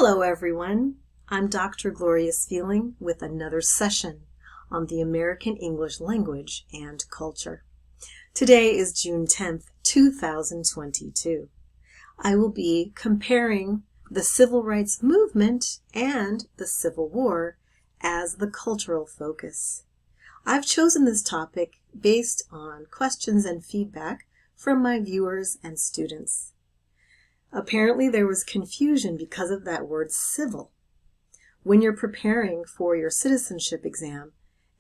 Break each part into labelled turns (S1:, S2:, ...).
S1: Hello everyone, I'm Dr. Gloria's Feeling with another session on the American English language and culture. Today is June 10th, 2022. I will be comparing the Civil Rights Movement and the Civil War as the cultural focus. I've chosen this topic based on questions and feedback from my viewers and students. Apparently there was confusion because of that word civil. When you're preparing for your citizenship exam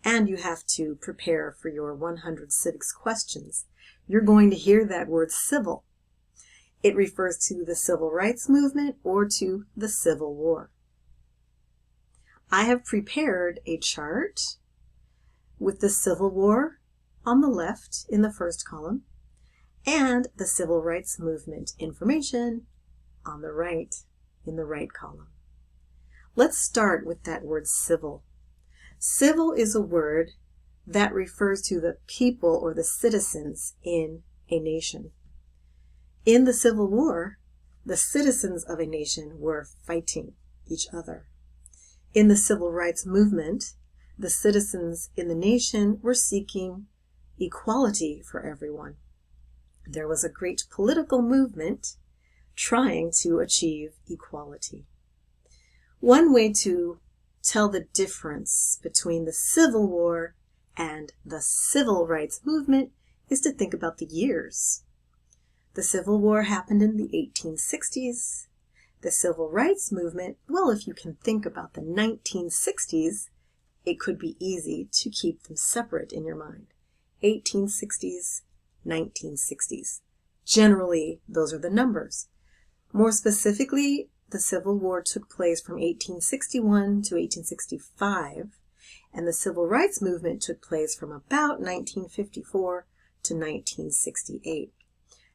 S1: and you have to prepare for your 100 civics questions, you're going to hear that word civil. It refers to the Civil Rights Movement or to the Civil War. I have prepared a chart with the Civil War on the left in the first column and the Civil Rights Movement information on the right in the right column. Let's start with that word civil. Civil is a word that refers to the people or the citizens in a nation. In the Civil War, the citizens of a nation were fighting each other. In the Civil Rights Movement, the citizens in the nation were seeking equality for everyone. There was a great political movement trying to achieve equality. One way to tell the difference between the Civil War and the Civil Rights Movement is to think about the years. The Civil War happened in the 1860s. The Civil Rights Movement, well, if you can think about the 1960s, it could be easy to keep them separate in your mind. 1860s, 1960s. Generally, those are the numbers. More specifically, the Civil War took place from 1861 to 1865, and the Civil Rights Movement took place from about 1954 to 1968.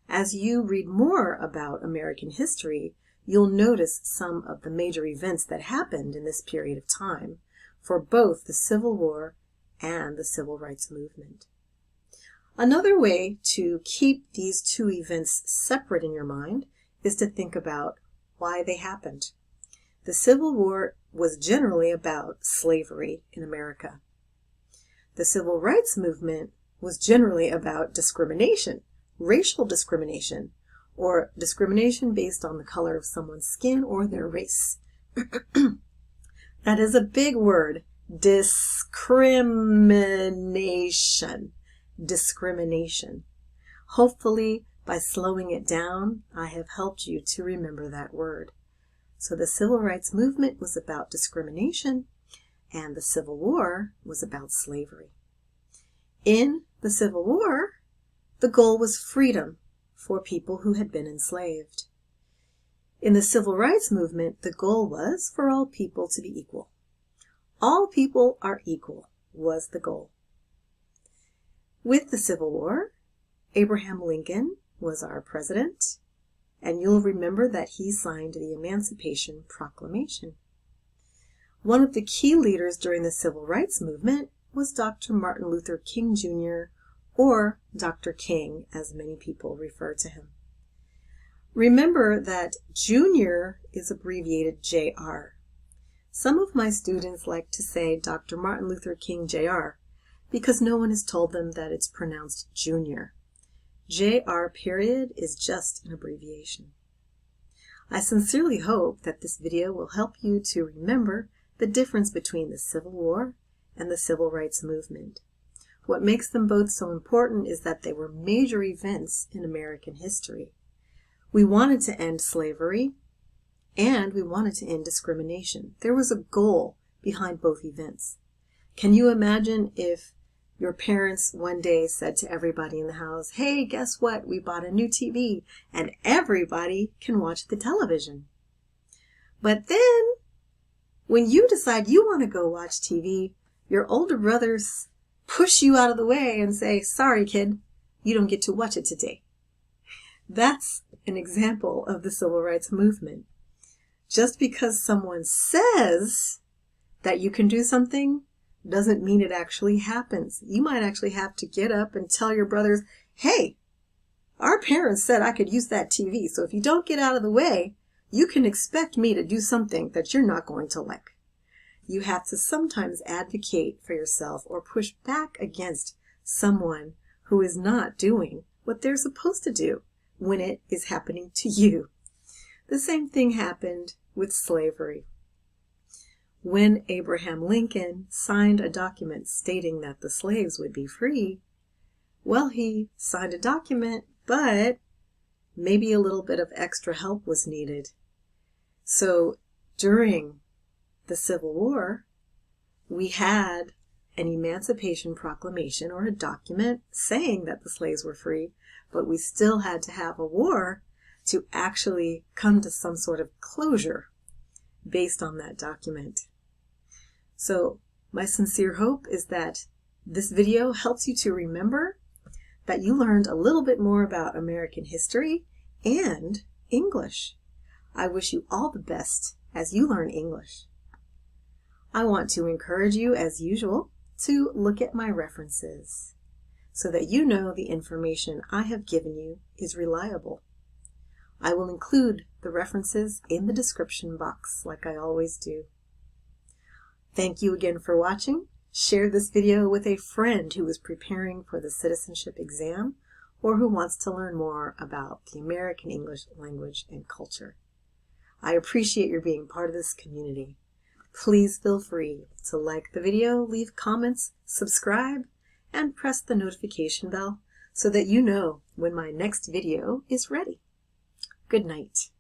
S1: As you read more about American history, you'll notice some of the major events that happened in this period of time for both the Civil War and the Civil Rights Movement. Another way to keep these two events separate in your mind is to think about why they happened. The Civil War was generally about slavery in America. The Civil Rights Movement was generally about discrimination, racial discrimination, or discrimination based on the color of someone's skin or their race. That is a big word, discrimination. Discrimination. Hopefully, by slowing it down, I have helped you to remember that word. So the Civil Rights Movement was about discrimination, and the Civil War was about slavery. In the Civil War, the goal was freedom for people who had been enslaved. In the Civil Rights Movement, the goal was for all people to be equal. All people are equal was the goal. With the Civil War, Abraham Lincoln was our president, and you'll remember that he signed the Emancipation Proclamation. One of the key leaders during the Civil Rights Movement was Dr. Martin Luther King Jr., or Dr. King, as many people refer to him. Remember that Jr. is abbreviated Jr. Some of my students like to say Dr. Martin Luther King Jr., because no one has told them that it's pronounced junior. JR period is just an abbreviation. I sincerely hope that this video will help you to remember the difference between the Civil War and the Civil Rights Movement. What makes them both so important is that they were major events in American history. We wanted to end slavery, and we wanted to end discrimination. There was a goal behind both events. Can you imagine if your parents one day said to everybody in the house, "Hey, guess what? We bought a new TV and everybody can watch the television." But then, when you decide you want to go watch TV, your older brothers push you out of the way and say, "Sorry, kid, you don't get to watch it today." That's an example of the Civil Rights Movement. Just because someone says that you can do something doesn't mean it actually happens. You might actually have to get up and tell your brothers, "Hey, our parents said I could use that TV, so if you don't get out of the way, you can expect me to do something that you're not going to like. You have to sometimes advocate for yourself or push back against someone who is not doing what they're supposed to do when it is happening to you. The same thing happened with slavery. When Abraham Lincoln signed a document stating that the slaves would be free, well, he signed a document, but maybe a little bit of extra help was needed. So during the Civil War, we had an Emancipation Proclamation or a document saying that the slaves were free, but we still had to have a war to actually come to some sort of closure based on that document. So my sincere hope is that this video helps you to remember that you learned a little bit more about American history and English. I wish you all the best as you learn English. I want to encourage you, as usual, to look at my references so that you know the information I have given you is reliable. I will include the references in the description box like I always do. Thank you again for watching. Share this video with a friend who is preparing for the citizenship exam or who wants to learn more about the American English language and culture. I appreciate your being part of this community. Please feel free to like the video, leave comments, subscribe, and press the notification bell so that you know when my next video is ready. Good night.